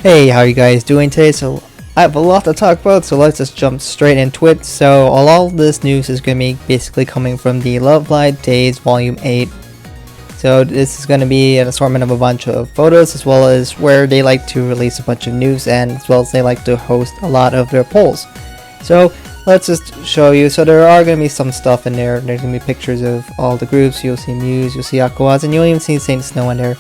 Hey, how are you guys doing today? So I have a lot to talk about, so let's just jump straight into it. So all this news is going to be basically coming from the LoveLive Days Volume 8. So this is going to be an assortment of a bunch of photos, as well as where they like to release a bunch of news, and as well as they like to host a lot of their polls. So let's just show you. So there are going to be some stuff in there. There's going to be pictures of all the groups. You'll see Muse, you'll see Aquaz, and you'll even see Saint Snow in there.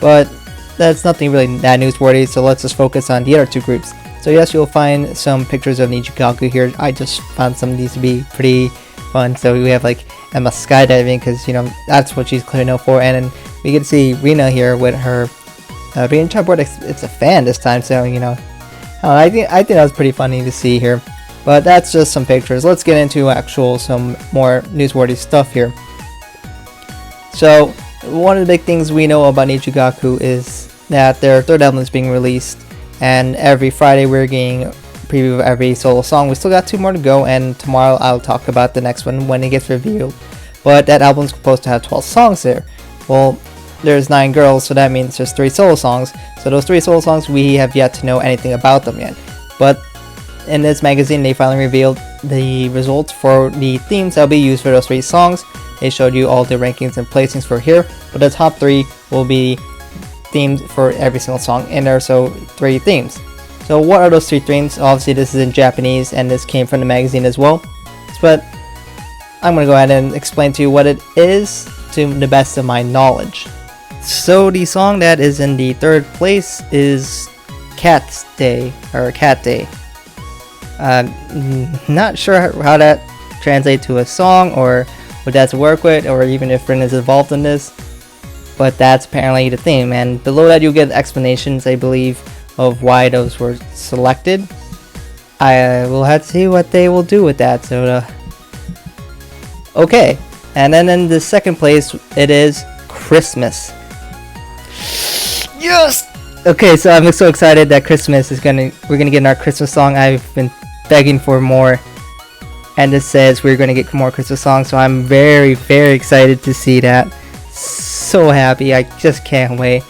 But that's nothing really that newsworthy, so let's just focus on the other two groups. So yes, you'll find some pictures of NijiGaku here. I just found some of these to be pretty fun. So we have like Emma skydiving, because that's what she's clearly known for, and then we can see Rina here with her rain board. It's a fan this time, so I think that was pretty funny to see here. But that's just some pictures. Let's get into some more newsworthy stuff here. So one of the big things we know about NijiGaku is that their third album is being released, and every Friday we're getting a preview of every solo song. We still got 2 more to go, and tomorrow I'll talk about the next one when it gets revealed. But that album's supposed to have 12 songs there. Well, there's 9 girls, so that means there's 3 solo songs. So those 3 solo songs, we have yet to know anything about them yet. But in this magazine, they finally revealed the results for the themes that will be used for those 3 songs. They showed you all the rankings and placings for here, but the top 3 will be themed for every single song in there, so 3 themes. So what are those 3 themes? Obviously this is in Japanese, and this came from the magazine as well, but I'm going to go ahead and explain to you what it is to the best of my knowledge. So the song that is in the 3rd place is Cat's Day, or Cat Day. Not sure how that translates to a song, or what that's to work with, or even if Rin is involved in this, but that's apparently the theme. And below that you'll get explanations, I believe, of why those were selected. I will have to see what they will do with that. So okay, and then in the 2nd place it is Christmas. Yes. Okay, so I'm so excited that we're gonna get our Christmas song. I've been begging for more, and it says we're gonna get more Christmas songs, so I'm very, very excited to see that. So happy, I just can't wait.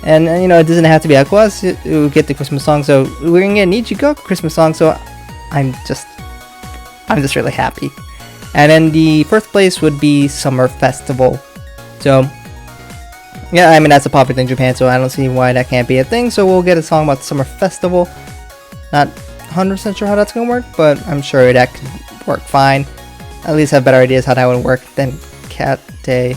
And it doesn't have to be Aquas to get the Christmas song, so we're gonna get NijiGaku Christmas song, so I'm just really happy. And then the 1st place would be Summer Festival. So yeah, I mean that's a popular thing in Japan, so I don't see why that can't be a thing. So we'll get a song about the Summer Festival. Not 100% sure how that's gonna work, but I'm sure that could work fine. At least have better ideas how that would work than Cat Day.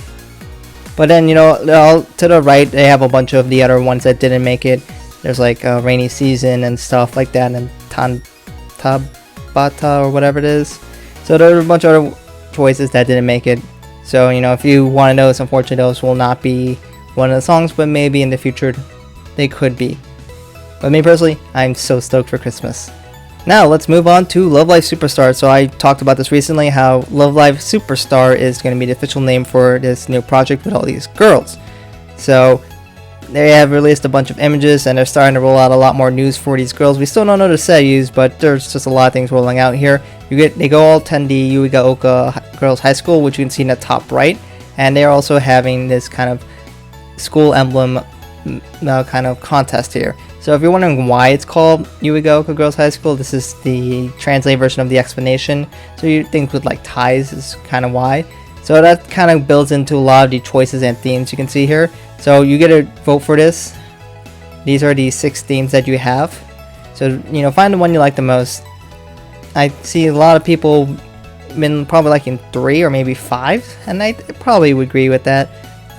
But then to the right they have a bunch of the other ones that didn't make it. There's like Rainy Season and stuff like that, and Tabata or whatever it is. So there are a bunch of other choices that didn't make it. So if you want to know, unfortunately those will not be one of the songs, but maybe in the future they could be. But me personally, I'm so stoked for Christmas. Now let's move on to LoveLive Superstar. So I talked about this recently, how LoveLive Superstar is going to be the official name for this new project with all these girls. So they have released a bunch of images, and they're starting to roll out a lot more news for these girls. We still don't know the seiyus, but there's just a lot of things rolling out here. They go all attend the Yuigaoka Girls High School, which you can see in the top right, and they're also having this kind of school emblem kind of contest here. So if you're wondering why it's called Yuigaoka Girls High School, this is the translated version of the explanation. So you think with like ties is kind of why. So that kind of builds into a lot of the choices and themes you can see here. So you get to vote for this. These are the 6 themes that you have. So find the one you like the most. I see a lot of people been probably liking 3 or maybe 5, and I probably would agree with that.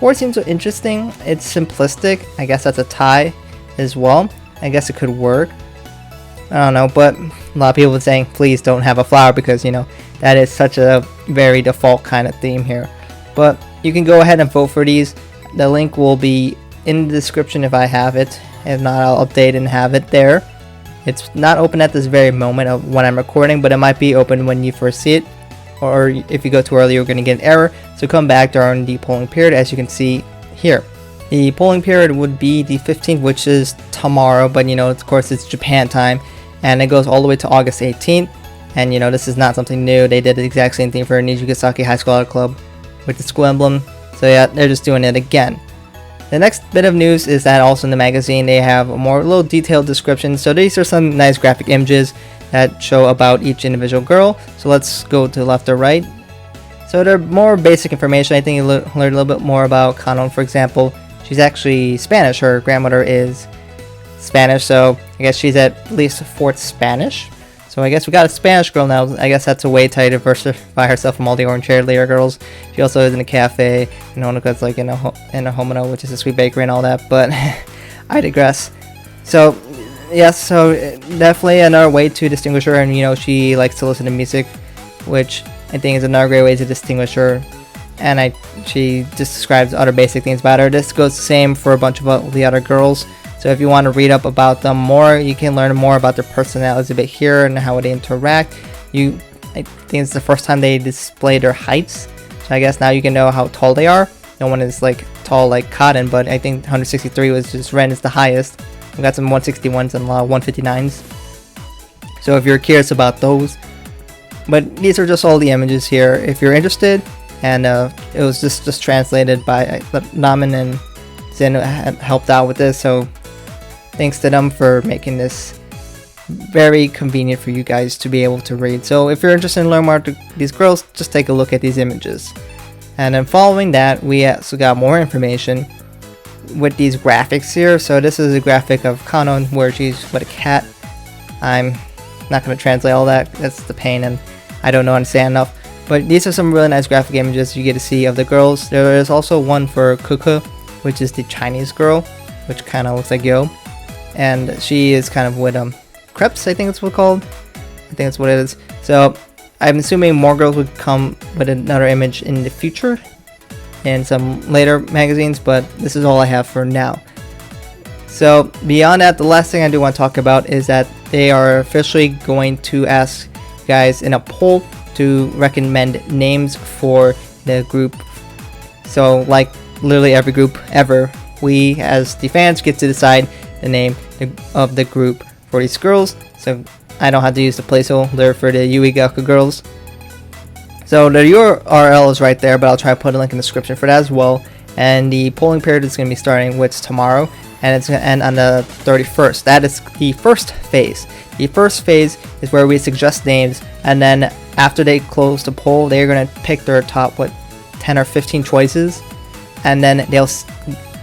4 seems so interesting. It's simplistic. I guess that's a tie as well. I guess it could work. I don't know, but a lot of people are saying please don't have a flower, because that is such a very default kind of theme here. But you can go ahead and vote for these. The link will be in the description if I have it. If not, I'll update and have it there. It's not open at this very moment of when I'm recording, but it might be open when you first see it, or if you go too early you're going to get an error. So come back during the polling period, as you can see here. The polling period would be the 15th, which is tomorrow, but of course it's Japan time, and it goes all the way to August 18th. And this is not something new. They did the exact same thing for Nijigasaki High School Club with the school emblem. So yeah, they're just doing it again. The next bit of news is that also in the magazine they have a more little detailed description. So these are some nice graphic images that show about each individual girl. So let's go to left or right. So they're more basic information. I think you learn a little bit more about Kanon, for example. She's actually Spanish. Her grandmother is Spanish, so I guess she's at least 4th Spanish. So I guess we got a Spanish girl now. I guess that's a way to diversify herself from all the orange haired layer girls. She also is in a cafe, and Honoka's like in a Homono, which is a sweet bakery and all that, but I digress. So yes, so definitely another way to distinguish her, and you know, she likes to listen to music, which I think is another great way to distinguish her. And she just describes other basic things about her. This goes the same for a bunch of the other girls. So if you want to read up about them more, you can learn more about their personalities a bit here and how they interact. I think it's the first time they display their heights. So I guess now you can know how tall they are. No one is like tall like Kanon, but I think 163 was just Ren is the highest. We got some 161s and a lot of 159s. So if you're curious about those. But these are just all the images here if you're interested. And it was just translated by Namen and Zen had helped out with this. So thanks to them for making this very convenient for you guys to be able to read. So if you're interested in learning more about these girls, just take a look at these images. And then following that, we also got more information with these graphics here. So this is a graphic of Kanon where she's with a cat. I'm not going to translate all that. That's the pain, and I don't know understand enough. But these are some really nice graphic images you get to see of the girls. There is also one for Keke, which is the Chinese girl, which kind of looks like Yo. And she is kind of with crepes, I think it's what called. I think that's what it is. So I'm assuming more girls would come with another image in the future in some later magazines, but this is all I have for now. So beyond that, the last thing I do want to talk about is that they are officially going to ask guys in a poll to recommend names for the group. So like literally every group ever, we as the fans get to decide the name of the group for these girls. So I don't have to use the placeholder for the Yuigaoka Girls. So the URL is right there, but I'll try to put a link in the description for that as well. And the polling period is going to be starting with tomorrow, and it's going to end on the 31st. That is the first phase. The first phase is where we suggest names, and then after they close the poll, they're going to pick their top 10 or 15 choices, and then they'll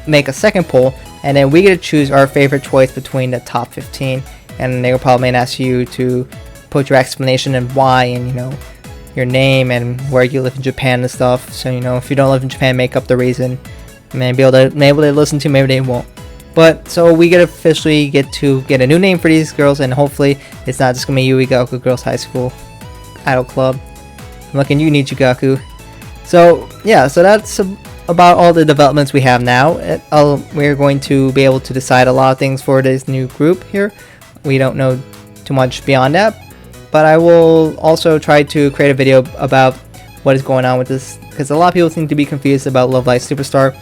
make a second poll, and then we get to choose our favorite choice between the top 15, and they'll probably ask you to put your explanation and why, and you know, your name and where you live in Japan and stuff. So you know, if you don't live in Japan, make up the reason. Maybe they'll listen to, maybe they won't. But so we officially get to get a new name for these girls, and hopefully it's not just gonna be Yuigaoka Girls High School Idol Club. I'm looking you, NijiGaku. So yeah, so that's about all the developments we have now. We're going to be able to decide a lot of things for this new group here. We don't know too much beyond that, but I will also try to create a video about what is going on with this, because a lot of people seem to be confused about LoveLive Superstar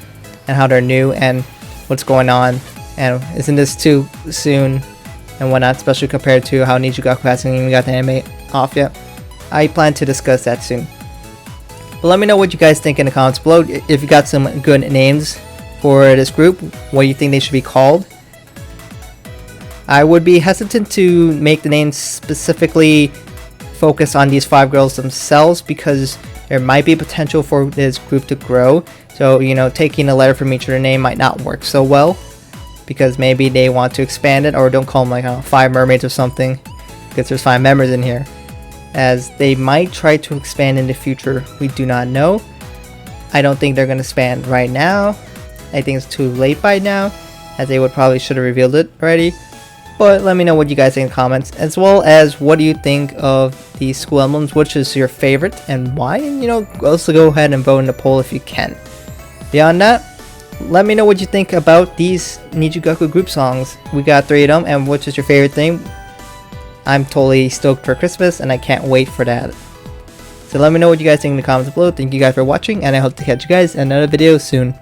and how they're new and what's going on, and isn't this too soon and whatnot, especially compared to how NijiGaku hasn't even got the anime off yet. I plan to discuss that soon. But let me know what you guys think in the comments below. If you got some good names for this group, what you think they should be called. I would be hesitant to make the names specifically focus on these 5 girls themselves, because there might be potential for this group to grow. So, you know, taking a letter from each of their name might not work so well, because maybe they want to expand it, or don't call them like 5 mermaids or something, because there's 5 members in here, as they might try to expand in the future. We do not know. I don't think they're going to expand right now. I think it's too late by now, as they should have revealed it already. But let me know what you guys think in the comments, as well as what do you think of the school emblems, which is your favorite and why, and you know, also go ahead and vote in the poll if you can. Beyond that, let me know what you think about these NijiGaku group songs. We got 3 of them, and which is your favorite thing. I'm totally stoked for Christmas, and I can't wait for that. So let me know what you guys think in the comments below. Thank you guys for watching, and I hope to catch you guys in another video soon.